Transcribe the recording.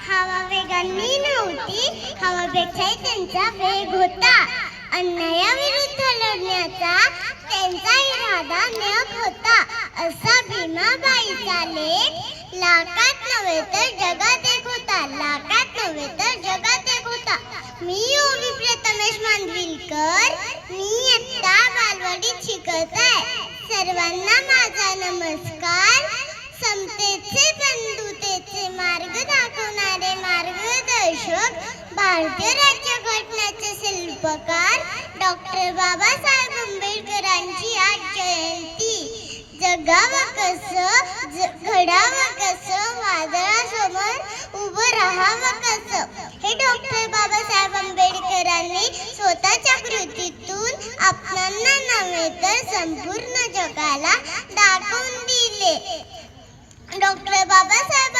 हवा वेगाने नव्हती, हवापेक्षाही त्यांचा वेग होता. अन्यायाविरुद्ध लढण्याचा त्यांचा इरादा नेक होता. असा भीमाबाईचा लेख लाखात नव्हे तर जगात एक होता. लाखात नव्हे तर जगात एक होता. मी ओवी प्रथमेश मांडविलकर. मी इयत्ता बालवाडीत शिकत आहे. सर्वांना माझा नमस्कार. समतेचे बंधुतेचे मार्ग दाखवणारे मार्गदर्शक, भारतीय राज्यघटनेचे शिल्पकार डॉक्टर बाबासाहेब आंबेडकरांची आज जयंती. जगावं कसं, घडावं कसं, वादळासमोर उभं राहावं कसं, हे डॉक्टर बाबासाहेब आंबेडकरांनी स्वतःच्या कृतीतून आपणांना नव्हे तर संपूर्ण जगाला दाखवून दिले. डॉक्टर बाबासाहेब